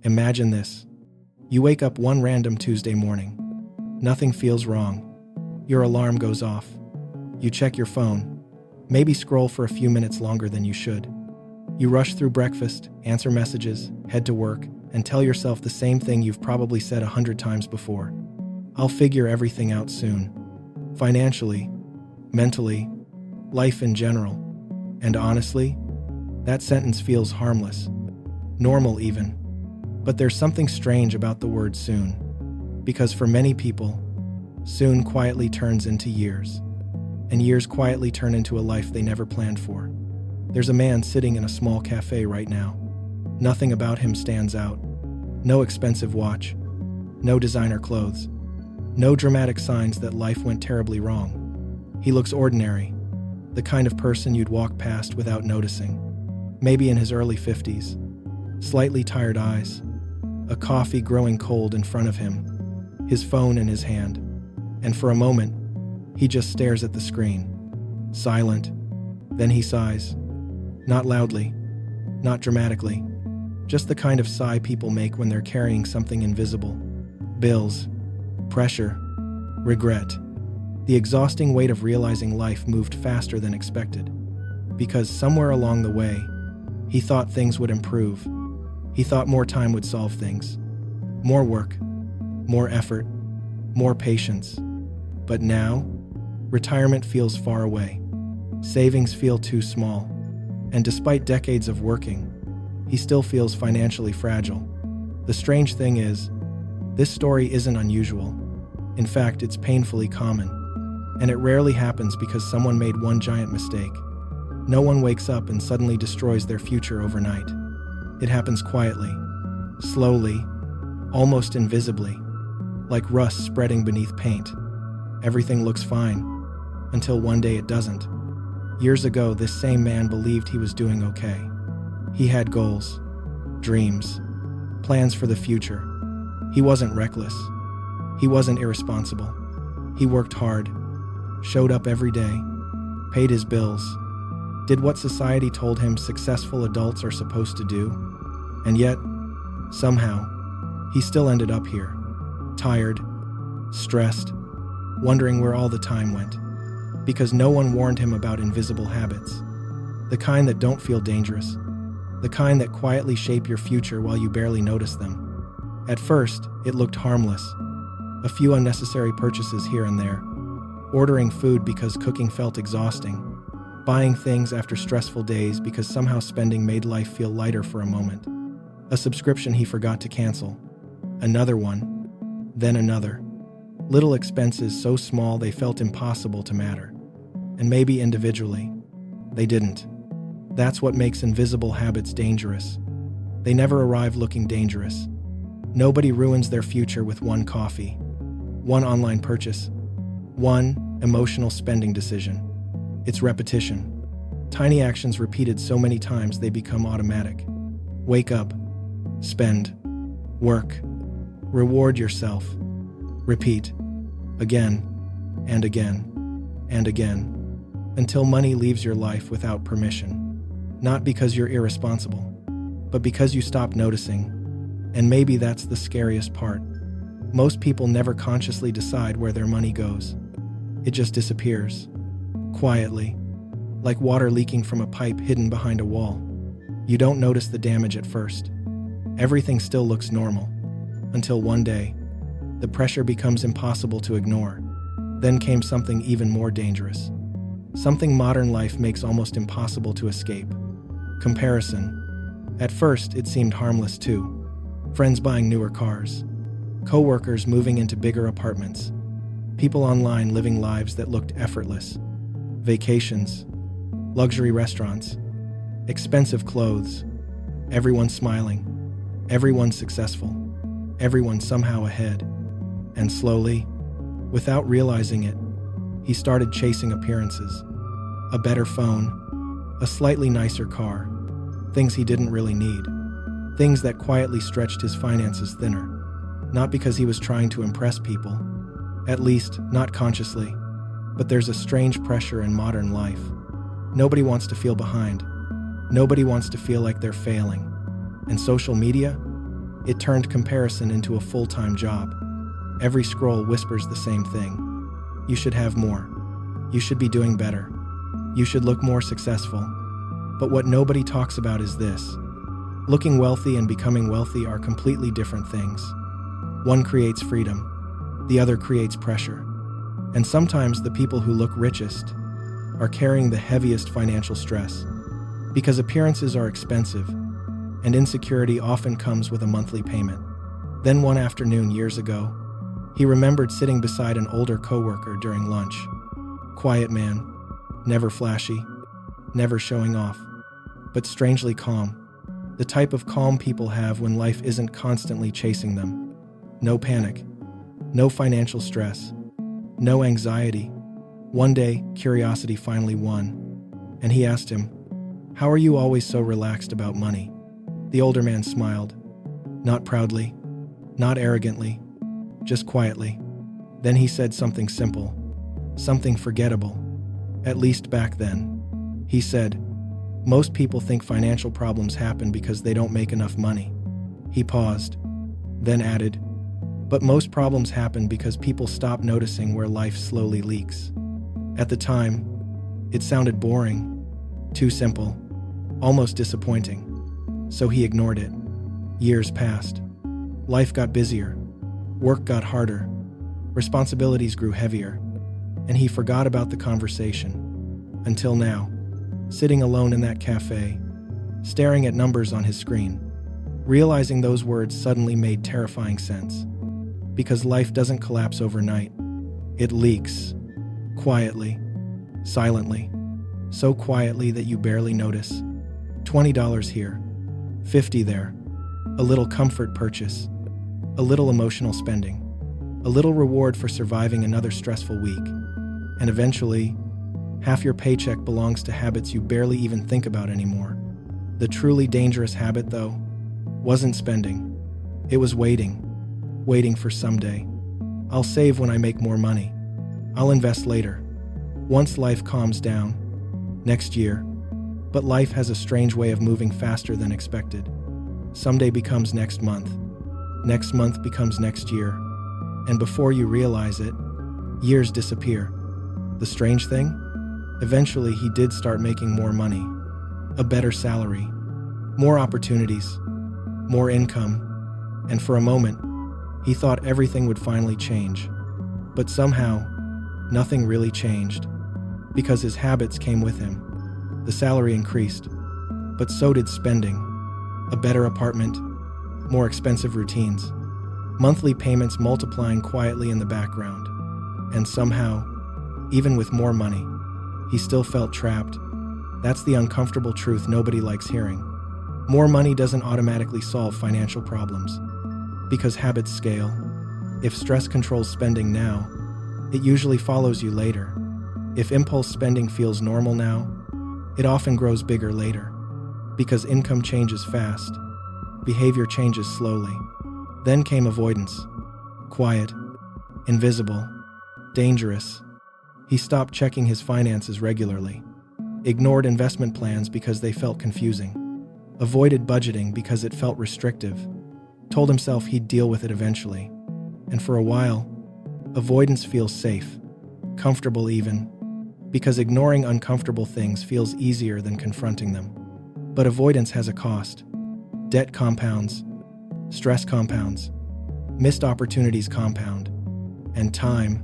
Imagine this. You wake up one random Tuesday morning. Nothing feels wrong. Your alarm goes off. You check your phone, maybe scroll for a few minutes longer than you should. You rush through breakfast, answer messages, head to work, and tell yourself the same thing you've probably said 100 times before. I'll figure everything out soon. Financially, mentally, life in general. And honestly, that sentence feels harmless, normal even. But there's something strange about the word soon. Because for many people, soon quietly turns into years. And years quietly turn into a life they never planned for. There's a man sitting in a small cafe right now. Nothing about him stands out. No expensive watch. No designer clothes. No dramatic signs that life went terribly wrong. He looks ordinary. The kind of person you'd walk past without noticing. Maybe in his early 50s. Slightly tired eyes. A coffee growing cold in front of him. His phone in his hand. And for a moment, he just stares at the screen. Silent. Then he sighs. Not loudly. Not dramatically. Just the kind of sigh people make when they're carrying something invisible. Bills. Pressure. Regret. The exhausting weight of realizing life moved faster than expected. Because somewhere along the way, he thought things would improve. He thought more time would solve things. More work. More effort. More patience. But now, retirement feels far away. Savings feel too small. And despite decades of working, he still feels financially fragile. The strange thing is, this story isn't unusual. In fact, it's painfully common. And it rarely happens because someone made one giant mistake. No one wakes up and suddenly destroys their future overnight. It happens quietly, slowly, almost invisibly, like rust spreading beneath paint. Everything looks fine, until one day it doesn't. Years ago, this same man believed he was doing okay. He had goals, dreams, plans for the future. He wasn't reckless. He wasn't irresponsible. He worked hard, showed up every day, paid his bills, did what society told him successful adults are supposed to do. And yet, somehow, he still ended up here, tired, stressed, wondering where all the time went. Because no one warned him about invisible habits. The kind that don't feel dangerous. The kind that quietly shape your future while you barely notice them. At first, it looked harmless. A few unnecessary purchases here and there. Ordering food because cooking felt exhausting. Buying things after stressful days because somehow spending made life feel lighter for a moment. A subscription he forgot to cancel. Another one. Then another. Little expenses so small they felt impossible to matter. And maybe individually, they didn't. That's what makes invisible habits dangerous. They never arrive looking dangerous. Nobody ruins their future with one coffee, one online purchase, one emotional spending decision. It's repetition. Tiny actions repeated so many times they become automatic. Wake up, spend, work, reward yourself, repeat, again, and again, and again, until money leaves your life without permission. Not because you're irresponsible, but because you stop noticing. And maybe that's the scariest part. Most people never consciously decide where their money goes. It just disappears. Quietly, like water leaking from a pipe hidden behind a wall. You don't notice the damage at first. Everything still looks normal. Until one day, the pressure becomes impossible to ignore. Then came something even more dangerous. Something modern life makes almost impossible to escape. Comparison. At first, it seemed harmless too. Friends buying newer cars. Co-workers moving into bigger apartments. People online living lives that looked effortless. Vacations. Luxury restaurants. Expensive clothes. Everyone smiling. Everyone successful. Everyone somehow ahead. And slowly, without realizing it, he started chasing appearances. A better phone, a slightly nicer car, things he didn't really need. Things that quietly stretched his finances thinner. Not because he was trying to impress people, at least not consciously, but there's a strange pressure in modern life. Nobody wants to feel behind. Nobody wants to feel like they're failing. And social media? It turned comparison into a full-time job. Every scroll whispers the same thing. You should have more. You should be doing better. You should look more successful. But what nobody talks about is this. Looking wealthy and becoming wealthy are completely different things. One creates freedom. The other creates pressure. And sometimes the people who look richest are carrying the heaviest financial stress. Because appearances are expensive, and insecurity often comes with a monthly payment. Then one afternoon years ago, he remembered sitting beside an older coworker during lunch. Quiet man, never flashy, never showing off, but strangely calm. The type of calm people have when life isn't constantly chasing them. No panic, no financial stress, no anxiety. One day, curiosity finally won, and he asked him, "How are you always so relaxed about money?" The older man smiled, not proudly, not arrogantly, just quietly. Then he said something simple, something forgettable, at least back then. He said, "Most people think financial problems happen because they don't make enough money." He paused, then added, "But most problems happen because people stop noticing where life slowly leaks." At the time, it sounded boring, too simple, almost disappointing. So he ignored it. Years passed. Life got busier. Work got harder. Responsibilities grew heavier. And he forgot about the conversation. Until now, sitting alone in that cafe, staring at numbers on his screen, realizing those words suddenly made terrifying sense. Because life doesn't collapse overnight. It leaks. Quietly. Silently. So quietly that you barely notice. $20 here. 50 there. A little comfort purchase. A little emotional spending. A little reward for surviving another stressful week. And eventually, half your paycheck belongs to habits you barely even think about anymore. The truly dangerous habit, though, wasn't spending. It was waiting. Waiting for someday. I'll save when I make more money. I'll invest later. Once life calms down. Next year. But life has a strange way of moving faster than expected. Someday becomes next month. Next month becomes next year. And before you realize it, years disappear. The strange thing? Eventually he did start making more money. A better salary. More opportunities. More income. And for a moment, he thought everything would finally change. But somehow, nothing really changed. Because his habits came with him. The salary increased, but so did spending. A better apartment, more expensive routines, monthly payments multiplying quietly in the background. And somehow, even with more money, he still felt trapped. That's the uncomfortable truth nobody likes hearing. More money doesn't automatically solve financial problems. Because habits scale. If stress controls spending now, it usually follows you later. If impulse spending feels normal now, it often grows bigger later. Because income changes fast, behavior changes slowly. Then came avoidance. Quiet, invisible, dangerous. He stopped checking his finances regularly. Ignored investment plans because they felt confusing. Avoided budgeting because it felt restrictive. Told himself he'd deal with it eventually. And for a while, avoidance feels safe, comfortable even. Because ignoring uncomfortable things feels easier than confronting them. But avoidance has a cost. Debt compounds. Stress compounds. Missed opportunities compound. And time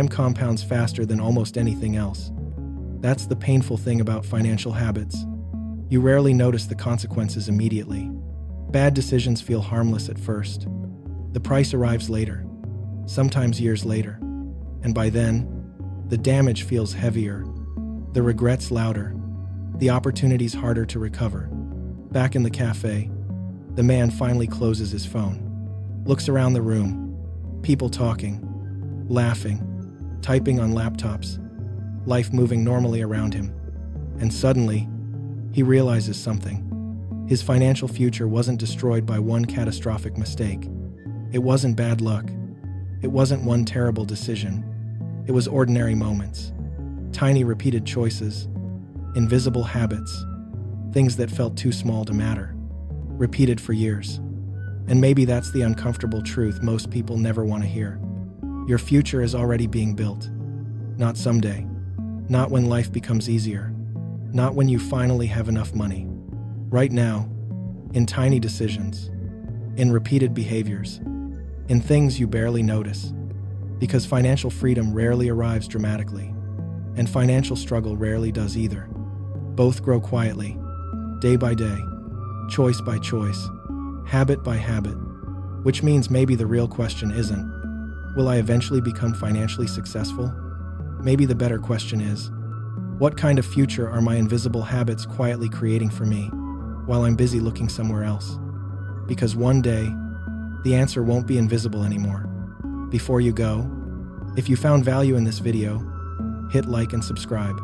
compounds faster than almost anything else. That's the painful thing about financial habits. You rarely notice the consequences immediately. Bad decisions feel harmless at first. The price arrives later, sometimes years later. And by then, the damage feels heavier, the regrets louder, the opportunities harder to recover. Back in the cafe, the man finally closes his phone, looks around the room, people talking, laughing, typing on laptops, life moving normally around him. And suddenly, he realizes something. His financial future wasn't destroyed by one catastrophic mistake. It wasn't bad luck. It wasn't one terrible decision. It was ordinary moments, tiny repeated choices, invisible habits, things that felt too small to matter, repeated for years. And maybe that's the uncomfortable truth most people never want to hear. Your future is already being built. Not someday. Not when life becomes easier. Not when you finally have enough money. Right now, in tiny decisions, in repeated behaviors, in things you barely notice. Because financial freedom rarely arrives dramatically, and financial struggle rarely does either. Both grow quietly, day by day, choice by choice, habit by habit, which means maybe the real question isn't, will I eventually become financially successful? Maybe the better question is, what kind of future are my invisible habits quietly creating for me while I'm busy looking somewhere else? Because one day, the answer won't be invisible anymore. Before you go, if you found value in this video, hit like and subscribe.